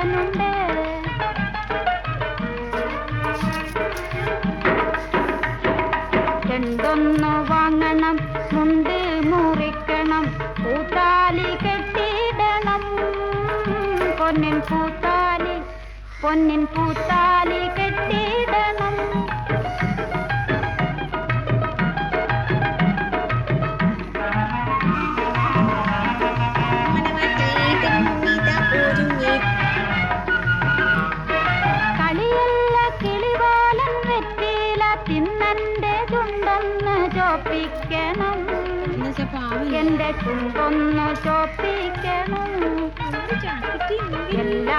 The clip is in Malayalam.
കള്ളനുണ്ട്. ചെണ്ടൊന്നു വാങ്ങണം, മുണ്ട് മുറിക്കണം, പൂത്താലി കെട്ടിയിടണം. പൊന്നിൻ പൂത്താലി കെട്ടിയിടണം. കളിയല്ല കിളിപോലൻ വെറ്റില തിന്നന്റെ ചുണ്ടൊന്ന് ചോപ്പിക്കണം. എന്റെ ചുണ്ടൊന്ന് ചോപ്പിക്കണം.